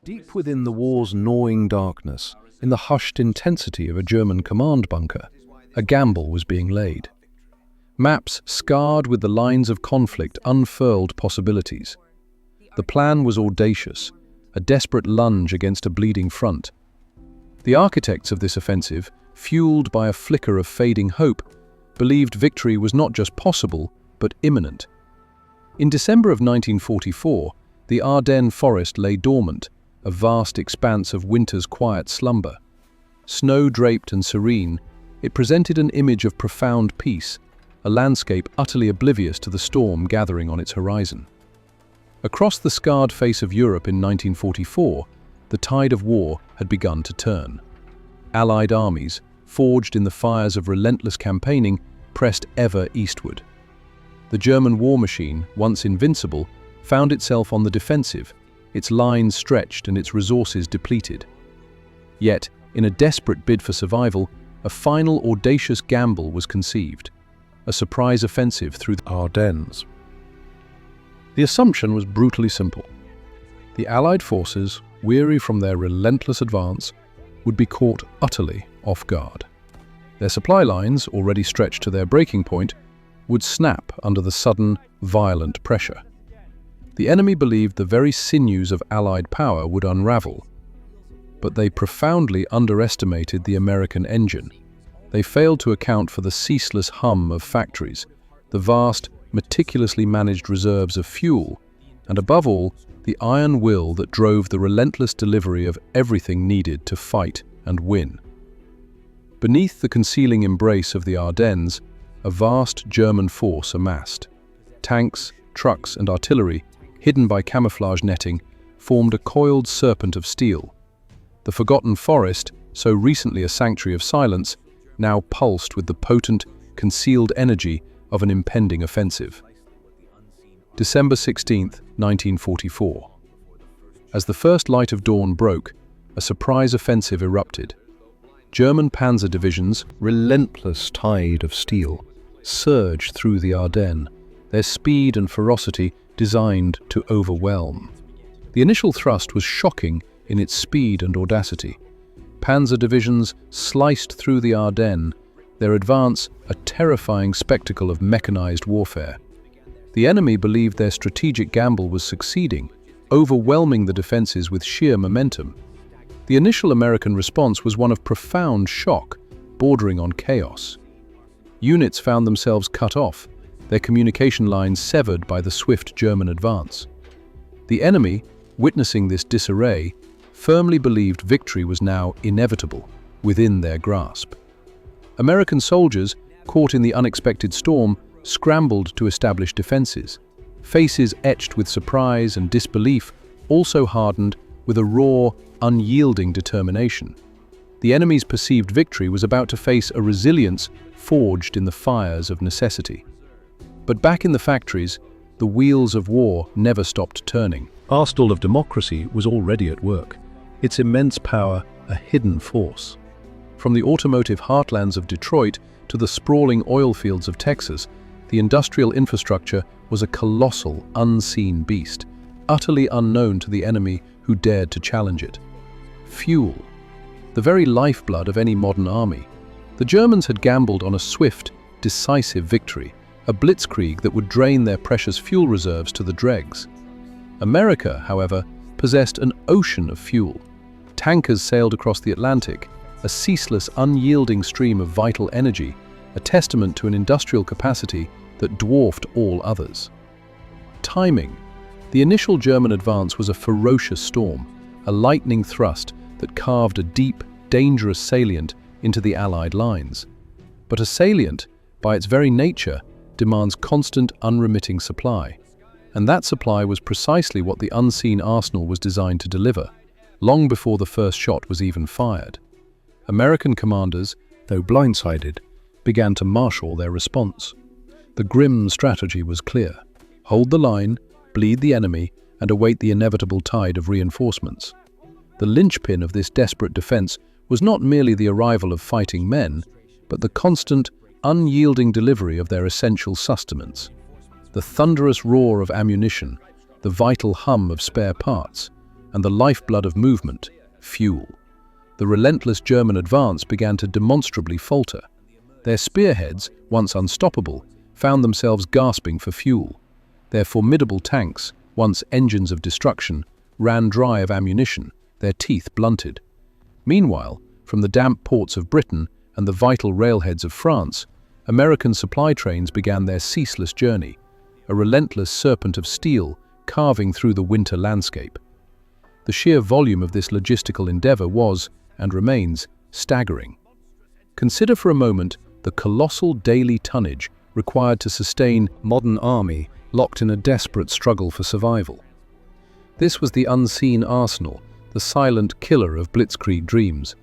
Deep within the war's gnawing darkness, in the hushed intensity of a German command bunker, a gamble was being laid. Maps scarred with the lines of conflict unfurled possibilities. The plan was audacious, a desperate lunge against a bleeding front. The architects of this offensive, fueled by a flicker of fading hope, believed victory was not just possible, but imminent. In December of 1944, the Ardennes forest lay dormant, a vast expanse of winter's quiet slumber. Snow-draped and serene, it presented an image of profound peace, a landscape utterly oblivious to the storm gathering on its horizon. Across the scarred face of Europe in 1944, the tide of war had begun to turn. Allied armies, forged in the fires of relentless campaigning, pressed ever eastward. The German war machine, once invincible, found itself on the defensive, its lines stretched and its resources depleted. Yet, in a desperate bid for survival, a final audacious gamble was conceived, a surprise offensive through the Ardennes. The assumption was brutally simple. The Allied forces, weary from their relentless advance, would be caught utterly off guard. Their supply lines, already stretched to their breaking point, would snap under the sudden, violent pressure. The enemy believed the very sinews of Allied power would unravel, but they profoundly underestimated the American engine. They failed to account for the ceaseless hum of factories, the vast, meticulously managed reserves of fuel, and above all, the iron will that drove the relentless delivery of everything needed to fight and win. Beneath the concealing embrace of the Ardennes, a vast German force amassed. Tanks, trucks, and artillery, hidden by camouflage netting, formed a coiled serpent of steel. The forgotten forest, so recently a sanctuary of silence, now pulsed with the potent, concealed energy of an impending offensive. December 16, 1944. As the first light of dawn broke, a surprise offensive erupted. German panzer divisions, relentless tide of steel, surged through the Ardennes, their speed and ferocity designed to overwhelm. The initial thrust was shocking in its speed and audacity. Panzer divisions sliced through the Ardennes, their advance a terrifying spectacle of mechanized warfare. The enemy believed their strategic gamble was succeeding, overwhelming the defenses with sheer momentum. The initial American response was one of profound shock, bordering on chaos. Units found themselves cut off, their communication lines severed by the swift German advance. The enemy, witnessing this disarray, firmly believed victory was now inevitable, within their grasp. American soldiers, caught in the unexpected storm, scrambled to establish defenses. Faces etched with surprise and disbelief also hardened with a raw, unyielding determination. The enemy's perceived victory was about to face a resilience forged in the fires of necessity. But back in the factories, the wheels of war never stopped turning. Arsenal of democracy was already at work, its immense power a hidden force. From the automotive heartlands of Detroit to the sprawling oil fields of Texas, the industrial infrastructure was a colossal, unseen beast, utterly unknown to the enemy who dared to challenge it. Fuel, the very lifeblood of any modern army. The Germans had gambled on a swift, decisive victory, a blitzkrieg that would drain their precious fuel reserves to the dregs. America, however, possessed an ocean of fuel. Tankers sailed across the Atlantic, a ceaseless, unyielding stream of vital energy, a testament to an industrial capacity that dwarfed all others. Timing. The initial German advance was a ferocious storm, a lightning thrust that carved a deep, dangerous salient into the Allied lines. But a salient, by its very nature, demands constant, unremitting supply. And that supply was precisely what the unseen arsenal was designed to deliver, long before the first shot was even fired. American commanders, though blindsided, began to marshal their response. The grim strategy was clear: hold the line, bleed the enemy, and await the inevitable tide of reinforcements. The linchpin of this desperate defense was not merely the arrival of fighting men, but the constant, unyielding delivery of their essential sustenance. The thunderous roar of ammunition, the vital hum of spare parts, and the lifeblood of movement, fuel. The relentless German advance began to demonstrably falter. Their spearheads, once unstoppable, found themselves gasping for fuel. Their formidable tanks, once engines of destruction, ran dry of ammunition, their teeth blunted. Meanwhile, from the damp ports of Britain and the vital railheads of France, American supply trains began their ceaseless journey, a relentless serpent of steel carving through the winter landscape. The sheer volume of this logistical endeavor was, and remains, staggering. Consider for a moment the colossal daily tonnage required to sustain a modern army locked in a desperate struggle for survival. This was the unseen arsenal, the silent killer of blitzkrieg dreams.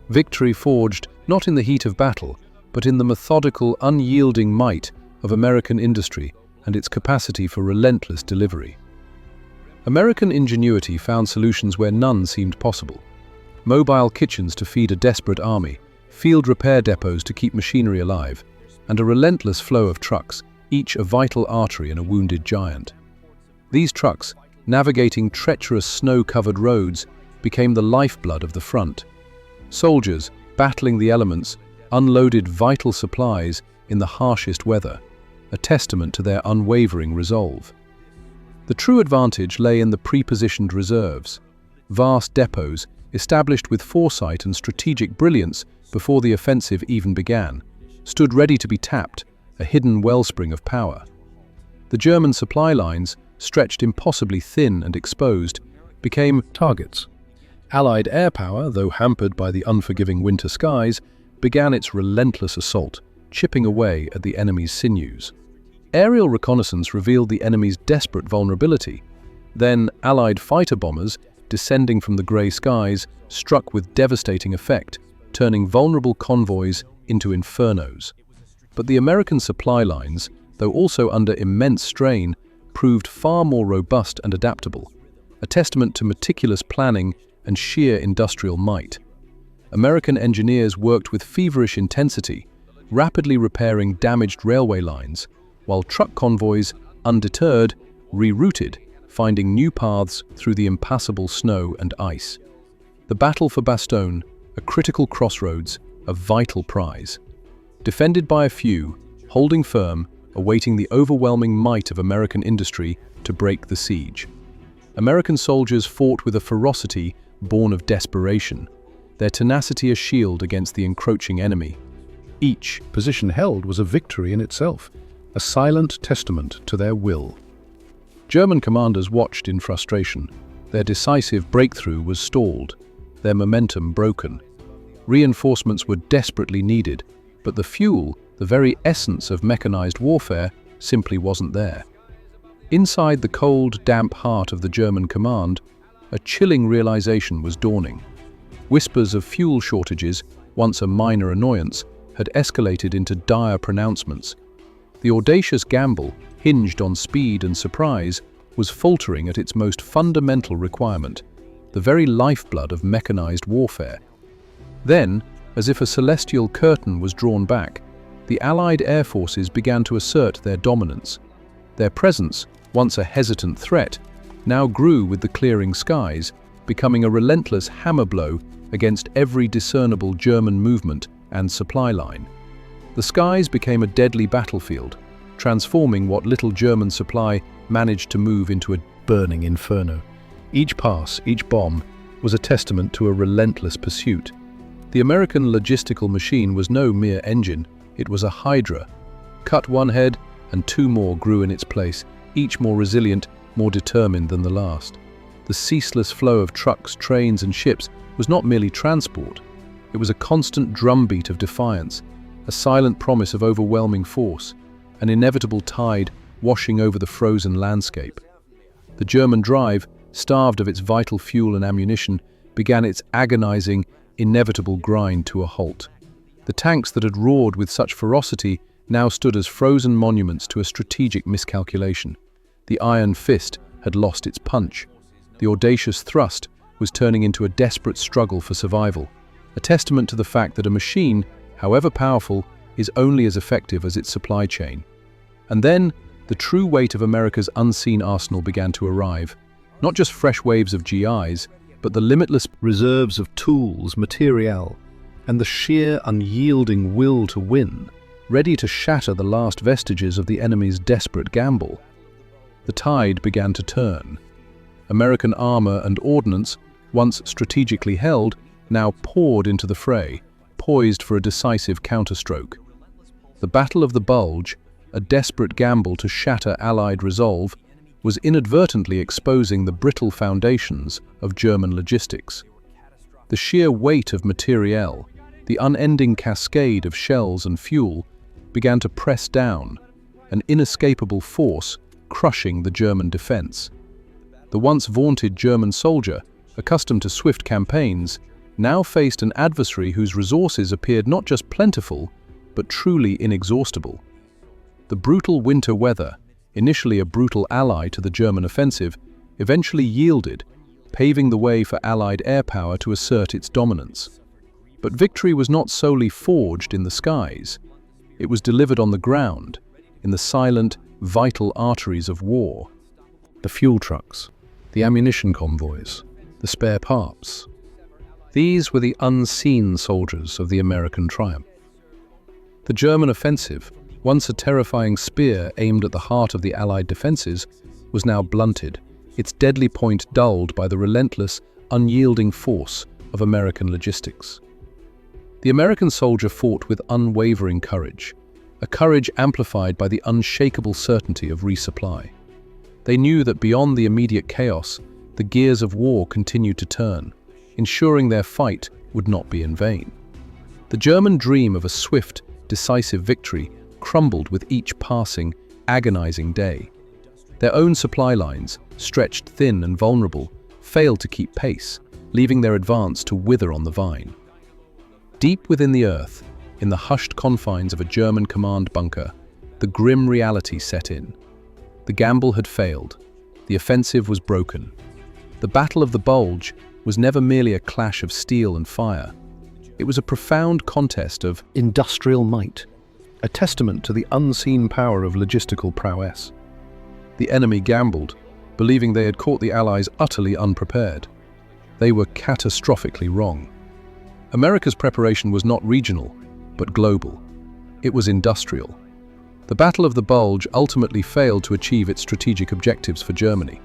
Victory forged not in the heat of battle, but in the methodical, unyielding might of American industry and its capacity for relentless delivery. American ingenuity found solutions where none seemed possible. Mobile kitchens to feed a desperate army, field repair depots to keep machinery alive, and a relentless flow of trucks, each a vital artery in a wounded giant. These trucks, navigating treacherous snow-covered roads, became the lifeblood of the front. Soldiers, battling the elements, unloaded vital supplies in the harshest weather, a testament to their unwavering resolve. The true advantage lay in the pre-positioned reserves, vast depots established with foresight and strategic brilliance before the offensive even began, stood ready to be tapped, a hidden wellspring of power. The German supply lines, stretched impossibly thin and exposed, became targets. Allied air power, though hampered by the unforgiving winter skies, began its relentless assault, chipping away at the enemy's sinews. Aerial reconnaissance revealed the enemy's desperate vulnerability. Then Allied fighter bombers, descending from the grey skies, struck with devastating effect, turning vulnerable convoys into infernos. But the American supply lines, though also under immense strain, proved far more robust and adaptable, a testament to meticulous planning and sheer industrial might. American engineers worked with feverish intensity, rapidly repairing damaged railway lines, while truck convoys, undeterred, rerouted, finding new paths through the impassable snow and ice. The battle for Bastogne, a critical crossroads, a vital prize. Defended by a few, holding firm, awaiting the overwhelming might of American industry to break the siege. American soldiers fought with a ferocity born of desperation, their tenacity a shield against the encroaching enemy. Each position held was a victory in itself, a silent testament to their will. German commanders watched in frustration. Their decisive breakthrough was stalled, their momentum broken. Reinforcements were desperately needed, but the fuel, the very essence of mechanized warfare, simply wasn't there. Inside the cold, damp heart of the German command, a chilling realization was dawning. Whispers of fuel shortages, once a minor annoyance, had escalated into dire pronouncements. The audacious gamble, hinged on speed and surprise, was faltering at its most fundamental requirement, the very lifeblood of mechanized warfare. Then, as if a celestial curtain was drawn back, the Allied air forces began to assert their dominance. Their presence, once a hesitant threat, now grew with the clearing skies, becoming a relentless hammer blow against every discernible German movement and supply line. The skies became a deadly battlefield, transforming what little German supply managed to move into a burning inferno. Each pass, each bomb, was a testament to a relentless pursuit. The American logistical machine was no mere engine, it was a hydra. Cut one head, and two more grew in its place, each more resilient, more determined than the last. The ceaseless flow of trucks, trains, and ships was not merely transport. It was a constant drumbeat of defiance, a silent promise of overwhelming force, an inevitable tide washing over the frozen landscape. The German drive, starved of its vital fuel and ammunition, began its agonizing, inevitable grind to a halt. The tanks that had roared with such ferocity now stood as frozen monuments to a strategic miscalculation. The iron fist had lost its punch. The audacious thrust was turning into a desperate struggle for survival, a testament to the fact that a machine, however powerful, is only as effective as its supply chain. And then, the true weight of America's unseen arsenal began to arrive. Not just fresh waves of GIs, but the limitless reserves of tools, materiel, and the sheer unyielding will to win, ready to shatter the last vestiges of the enemy's desperate gamble. The tide began to turn. American armor and ordnance, once strategically held, now poured into the fray, poised for a decisive counterstroke. The Battle of the Bulge, a desperate gamble to shatter Allied resolve, was inadvertently exposing the brittle foundations of German logistics. The sheer weight of materiel, the unending cascade of shells and fuel, began to press down, an inescapable force crushing the German defense. The once vaunted German soldier, accustomed to swift campaigns, now faced an adversary whose resources appeared not just plentiful, but truly inexhaustible. The brutal winter weather, initially a brutal ally to the German offensive, eventually yielded, paving the way for Allied air power to assert its dominance. But victory was not solely forged in the skies. It was delivered on the ground, in the silent, vital arteries of war. The fuel trucks, the ammunition convoys, the spare parts. These were the unseen soldiers of the American triumph. The German offensive, once a terrifying spear aimed at the heart of the Allied defenses, was now blunted, its deadly point dulled by the relentless, unyielding force of American logistics. The American soldier fought with unwavering courage, a courage amplified by the unshakable certainty of resupply. They knew that beyond the immediate chaos, the gears of war continued to turn, ensuring their fight would not be in vain. The German dream of a swift, decisive victory crumbled with each passing, agonizing day. Their own supply lines, stretched thin and vulnerable, failed to keep pace, leaving their advance to wither on the vine. Deep within the earth, in the hushed confines of a German command bunker, the grim reality set in. The gamble had failed. The offensive was broken. The Battle of the Bulge was never merely a clash of steel and fire. It was a profound contest of industrial might, a testament to the unseen power of logistical prowess. The enemy gambled, believing they had caught the Allies utterly unprepared. They were catastrophically wrong. America's preparation was not regional, but global. It was industrial. The Battle of the Bulge ultimately failed to achieve its strategic objectives for Germany,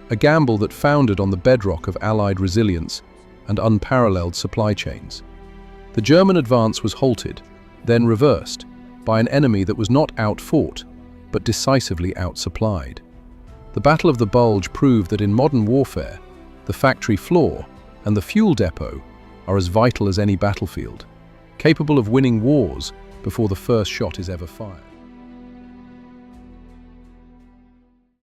a gamble that founded on the bedrock of Allied resilience and unparalleled supply chains. The German advance was halted, then reversed, by an enemy that was not outfought, but decisively outsupplied. The Battle of the Bulge proved that in modern warfare, the factory floor and the fuel depot are as vital as any battlefield, capable of winning wars before the first shot is ever fired.